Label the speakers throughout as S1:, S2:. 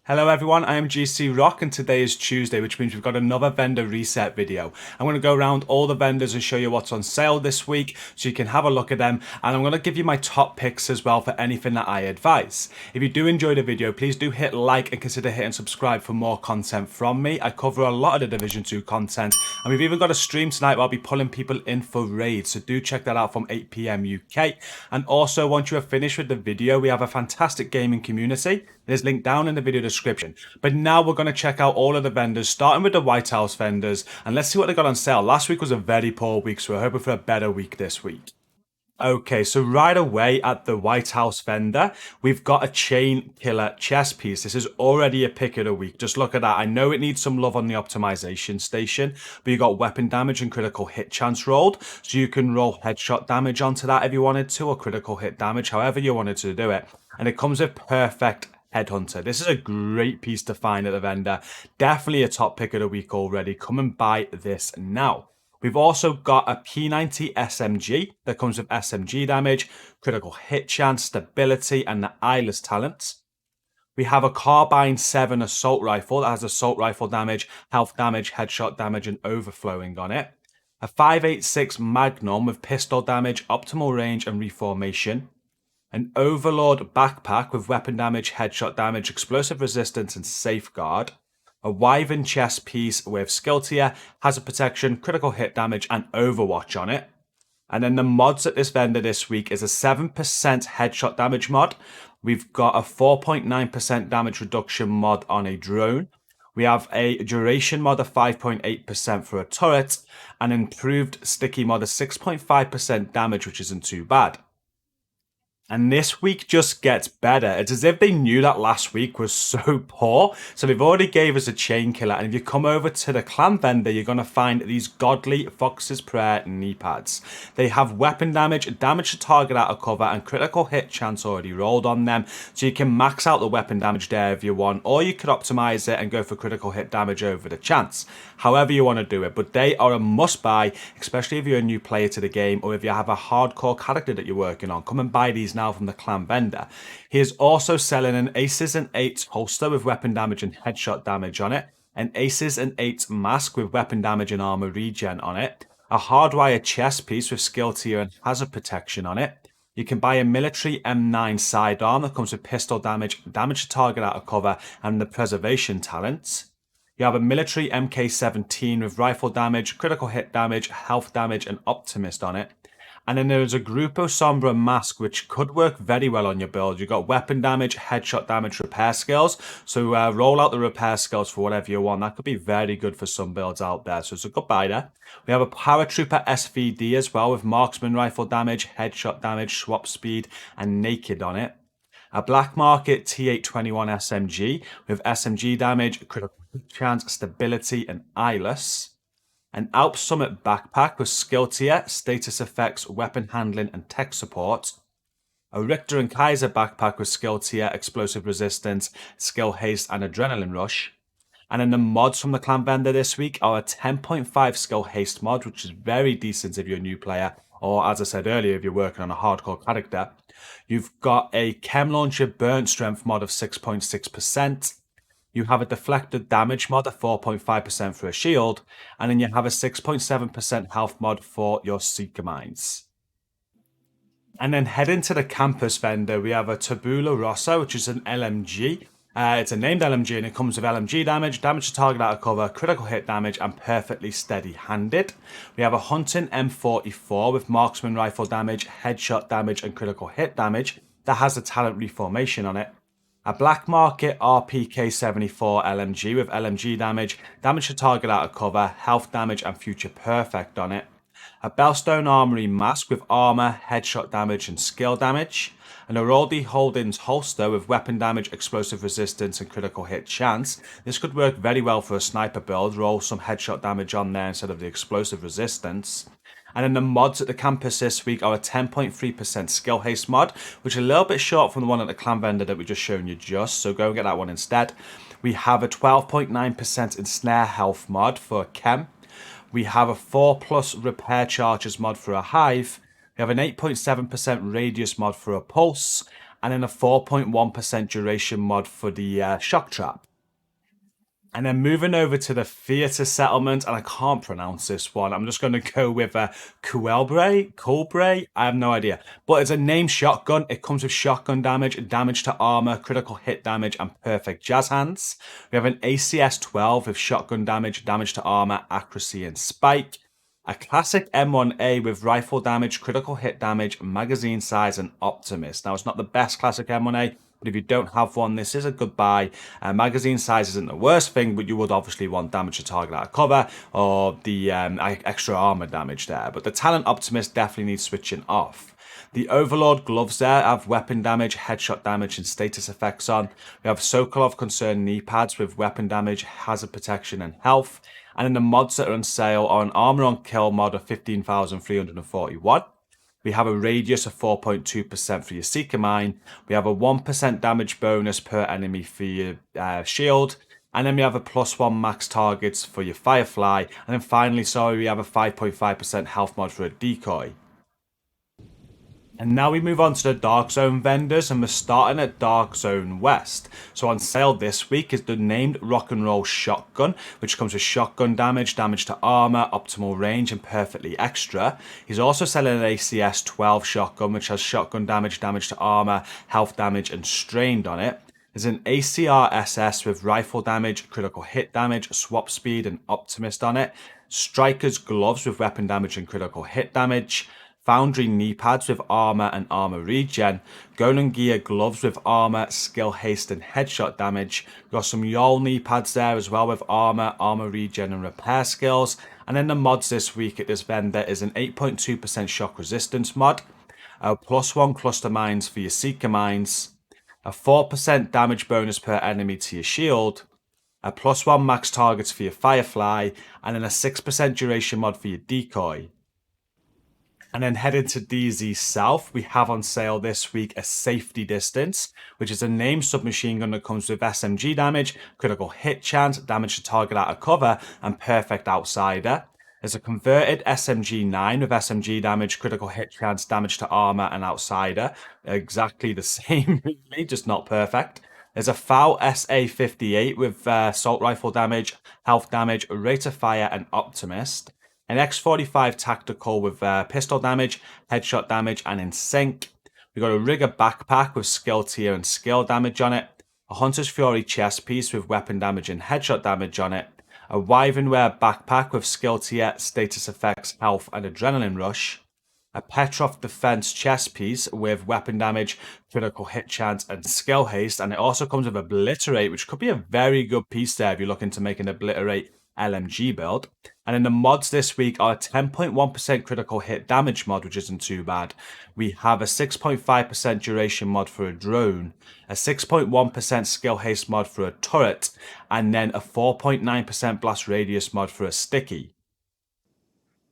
S1: Hello everyone, I am GCROCK and today is Tuesday, which means we've got another vendor reset video. I'm going to go around all the vendors and show you what's on sale this week so you can have a look at them, and I'm going to give you my top picks as well for anything that I advise. If you do enjoy the video, please do hit like and consider hitting subscribe for more content from me. I cover a lot of the Division 2 content, and we've even got a stream tonight where I'll be pulling people in for raids, so do check that out from 8 PM UK. And also, once you are finished with the video, we have a fantastic gaming community. There's linked down in the video description. But now we're going to check out all of the vendors, starting with the White House vendors, and let's see what they got on sale. Last week was a very poor week, so we're hoping for a better week this week. Okay, so right away at the White House vendor, we've got a Chainkiller chess piece. This is already a pick of the week. Just look at that. I know it needs some love on the optimization station, but you got weapon damage and critical hit chance rolled. So you can roll headshot damage onto that if you wanted to, or critical hit damage, however you wanted to do it. And it comes with perfect Headhunter. This is a great piece to find at the vendor. Definitely a top pick of the week already. Come and buy this now. We've also got a P90 SMG that comes with SMG damage, critical hit chance, stability, and the eyeless talents. We have a Carbine 7 assault rifle that has assault rifle damage, health damage, headshot damage, and overflowing on it. A 5.86 Magnum with pistol damage, optimal range, and reformation. An Overlord backpack with weapon damage, headshot damage, explosive resistance, and safeguard. A Wyvern chess piece with skill tier, hazard protection, critical hit damage, and overwatch on it. And then the mods at this vendor this week is a 7% headshot damage mod. We've got a 4.9% damage reduction mod on a drone. We have a duration mod of 5.8% for a turret, and improved sticky mod of 6.5% damage, which isn't too bad. And this week just gets better. It's as if they knew that last week was so poor. So they've already gave us a Chainkiller. And if you come over to the clan vendor, you're going to find these godly Fox's Prayer knee pads. They have weapon damage, damage to target out of cover, and critical hit chance already rolled on them. So you can max out the weapon damage there if you want, or you could optimize it and go for critical hit damage over the chance. However you want to do it. But they are a must buy, especially if you're a new player to the game, or if you have a hardcore character that you're working on. Come and buy these now from the clan vendor. He is also selling an Aces and Eights holster with weapon damage and headshot damage on it, an Aces and Eights mask with weapon damage and armor regen on it, a hardwired chest piece with skill tier and hazard protection on it. You can buy a military M9 sidearm that comes with pistol damage, damage to target out of cover, and the preservation talent. You have a military MK17 with rifle damage, critical hit damage, health damage, and optimist on it. And then there's a Grupo Sombra mask, which could work very well on your build. You've got weapon damage, headshot damage, repair skills. So roll out the repair skills for whatever you want. That could be very good for some builds out there. So it's a good buy there. We have a Paratrooper SVD as well with marksman rifle damage, headshot damage, swap speed, and naked on it. A Black Market T821 SMG with SMG damage, critical chance, stability, and eyeless. An Alp Summit backpack with skill tier, status effects, weapon handling, and tech support. A Richter and Kaiser backpack with skill tier, explosive resistance, skill haste, and adrenaline rush. And then the mods from the clan vendor this week are a 10.5 skill haste mod, which is very decent if you're a new player, or as I said earlier, if you're working on a hardcore character. You've got a Chem Launcher burnt strength mod of 6.6%. You have a deflected damage mod of 4.5% for a shield, and then you have a 6.7% health mod for your Seeker Mines. And then heading to the campus vendor, we have a Tabula Rossa, which is an LMG. It's a named LMG, and it comes with LMG damage, damage to target out of cover, critical hit damage, and perfectly steady-handed. We have a Hunting M44 with marksman rifle damage, headshot damage, and critical hit damage that has a talent reformation on it. A Black Market RPK74 LMG with LMG damage, damage to target out of cover, health damage, and future perfect on it. A Bellstone Armory mask with armor, headshot damage, and skill damage. An Aroldi Holdings holster with weapon damage, explosive resistance, and critical hit chance. This could work very well for a sniper build, roll some headshot damage on there instead of the explosive resistance. And then the mods at the campus this week are a 10.3% skill haste mod, which is a little bit short from the one at the clan vendor that we just shown you so go and get that one instead. We have a 12.9% ensnare health mod for Chem. We have a 4+ repair charges mod for a Hive. We have an 8.7% radius mod for a Pulse, and then a 4.1% duration mod for the shock trap. And then moving over to the theatre settlement, and I can't pronounce this one. I'm just going to go with Colbray. I have no idea. But it's a named shotgun. It comes with shotgun damage, damage to armor, critical hit damage, and perfect jazz hands. We have an ACS 12 with shotgun damage, damage to armor, accuracy, and spike. A classic M1A with rifle damage, critical hit damage, magazine size, and optimist. Now, it's not the best classic M1A, but if you don't have one, this is a good buy. Magazine size isn't the worst thing, but you would obviously want damage to target out of cover or the extra armor damage there. But the Talent Optimist definitely needs switching off. The Overlord gloves there have weapon damage, headshot damage, and status effects on. We have Sokolov Concern knee pads with weapon damage, hazard protection, and health. And then the mods that are on sale are an Armor on Kill mod of 15,341. We have a radius of 4.2% for your Seeker Mine. We have a 1% damage bonus per enemy for your shield. And then we have a +1 max targets for your Firefly. And then finally, we have a 5.5% health mod for a decoy. And now we move on to the Dark Zone vendors, and we're starting at Dark Zone West. So on sale this week is the named Rock and Roll Shotgun, which comes with shotgun damage, damage to armor, optimal range, and perfectly extra. He's also selling an ACS 12 shotgun, which has shotgun damage, damage to armor, health damage, and strained on it. There's an ACR SS with rifle damage, critical hit damage, swap speed, and optimist on it. Striker's gloves with weapon damage and critical hit damage. Foundry knee pads with armor and armor regen. Golan Gear gloves with armor, skill haste, and headshot damage. We've got some Yol knee pads there as well with armor, armor regen, and repair skills. And then the mods this week at this vendor is an 8.2% shock resistance mod, a +1 cluster mines for your Seeker Mines, a 4% damage bonus per enemy to your shield, a +1 max targets for your Firefly, and then a 6% duration mod for your decoy. And then heading to DZ South, we have on sale this week a Safety Distance, which is a named submachine gun that comes with SMG damage, critical hit chance, damage to target out of cover, and perfect outsider. There's a converted SMG 9 with SMG damage, critical hit chance, damage to armor, and outsider. Exactly the same, really, just not perfect. There's a FAL SA58 with assault rifle damage, health damage, rate of fire, and optimist. An X45 tactical with pistol damage, headshot damage, and in sync. We got a Rigger backpack with skill tier and skill damage on it. A Hunter's Fury chest piece with weapon damage and headshot damage on it. A Wyvernware backpack with skill tier, status effects, health, and adrenaline rush. A Petrov defense chest piece with weapon damage, critical hit chance, and skill haste. And it also comes with Obliterate, which could be a very good piece there if you're looking to make an Obliterate LMG build. And then the mods this week are a 10.1% critical hit damage mod, which isn't too bad. We have a 6.5% duration mod for a drone, a 6.1% skill haste mod for a turret, and then a 4.9% blast radius mod for a sticky.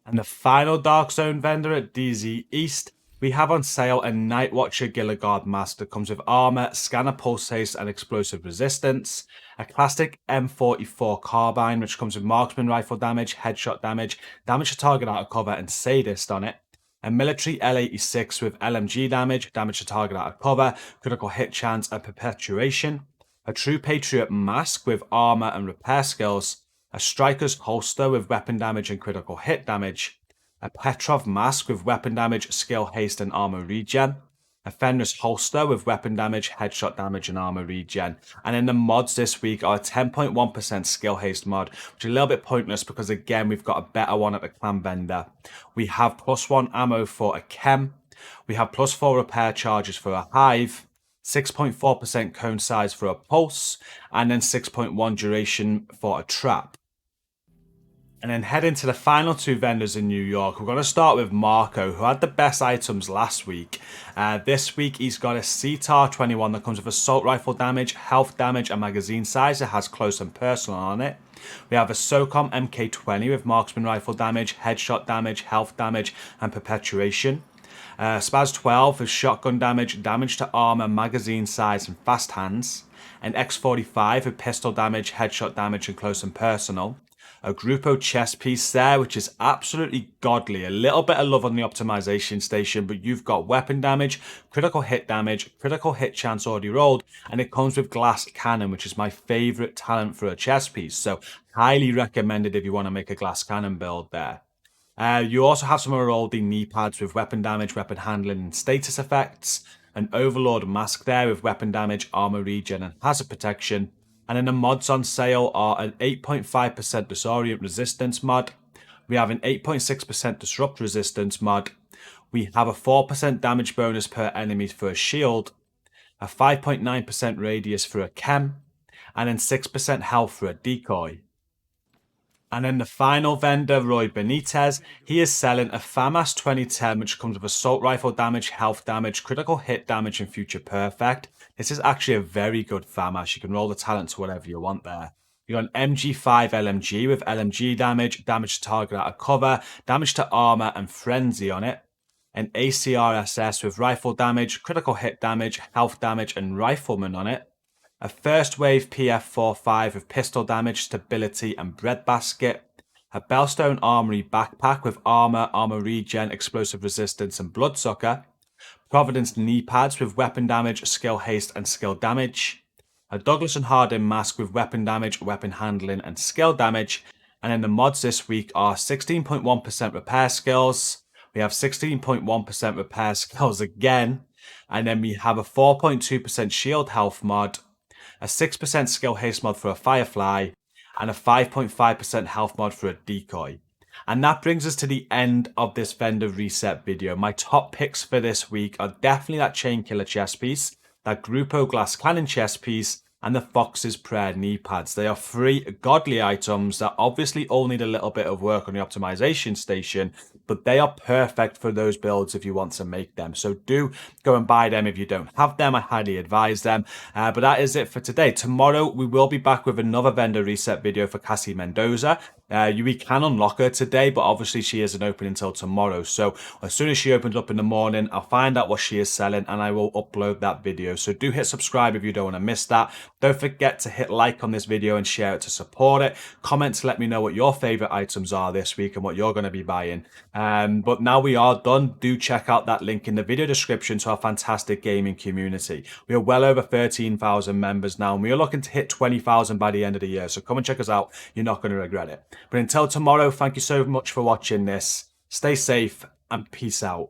S1: And the final Dark Zone vendor at DZ East, we have on sale a Night Watcher Gilligard mask that comes with armor, scanner pulse haste, and explosive resistance. A classic M44 carbine, which comes with marksman rifle damage, headshot damage, damage to target out of cover, and sadist on it. A military L86 with LMG damage, damage to target out of cover, critical hit chance, and perpetuation. A True Patriot mask with armor and repair skills. A Striker's holster with weapon damage and critical hit damage. A Petrov mask with weapon damage, skill haste, and armor regen. A Fenris holster with weapon damage, headshot damage, and armor regen. And then the mods this week are a 10.1% skill haste mod, which is a little bit pointless because, again, we've got a better one at the clan vendor. We have +1 ammo for a chem. We have +4 repair charges for a hive. 6.4% cone size for a pulse. And then 6.1 duration for a trap. And then heading to the final two vendors in New York, we're going to start with Marco, who had the best items last week. This week, he's got a CTAR 21 that comes with assault rifle damage, health damage, and magazine size. It has close and personal on it. We have a SOCOM MK20 with marksman rifle damage, headshot damage, health damage, and perpetuation. Spaz 12 with shotgun damage, damage to armor, magazine size, and fast hands. An X45 with pistol damage, headshot damage, and close and personal. A Grupo chest piece there, which is absolutely godly. A little bit of love on the optimization station, but you've got weapon damage, critical hit damage, critical hit chance already rolled, and it comes with glass cannon, which is my favorite talent for a chest piece. So highly recommended if you want to make a glass cannon build there. You also have some Heralding knee pads with weapon damage, weapon handling, and status effects. An Overlord mask there with weapon damage, armor regen, and hazard protection. And then the mods on sale are an 8.5% disorient resistance mod. We have an 8.6% disrupt resistance mod. We have a 4% damage bonus per enemy for a shield, a 5.9% radius for a chem, and then 6% health for a decoy. And then the final vendor, Roy Benitez, he is selling a FAMAS 2010, which comes with assault rifle damage, health damage, critical hit damage, and future perfect. This is actually a very good FAMAS. You can roll the talent to whatever you want there. You got an MG5 LMG with LMG damage, damage to target out of cover, damage to armor, and frenzy on it. An ACRSS with rifle damage, critical hit damage, health damage, and rifleman on it. A first wave PF45 with pistol damage, stability, and breadbasket. A Bellstone Armory backpack with armor, armor regen, explosive resistance, and bloodsucker. Providence knee pads with weapon damage, skill haste, and skill damage. A Douglas and Hardin mask with weapon damage, weapon handling, and skill damage. And then the mods this week are 16.1% repair skills. We have 16.1% repair skills again. And then we have a 4.2% shield health mod, a 6% skill haste mod for a Firefly, and a 5.5% health mod for a decoy. And that brings us to the end of this vendor reset video. My top picks for this week are definitely that Chainkiller chest piece, that Grupo glass cannon chest piece, and the Fox's Prayer knee pads. They are three godly items that obviously all need a little bit of work on the optimization station, but they are perfect for those builds if you want to make them. So do go and buy them if you don't have them. I highly advise them. But that is it for today. Tomorrow we will be back with another vendor reset video for Cassie Mendoza. We can unlock her today, but obviously she isn't open until tomorrow. So as soon as she opens up in the morning, I'll find out what she is selling and I will upload that video. So do hit subscribe if you don't want to miss that. Don't forget to hit like on this video and share it to support it. Comment to let me know what your favorite items are this week and what you're going to be buying. But now we are done. Do check out that link in the video description to our fantastic gaming community. We are well over 13,000 members now, and we are looking to hit 20,000 by the end of the year. So come and check us out. You're not going to regret it. But until tomorrow, thank you so much for watching this. Stay safe and peace out.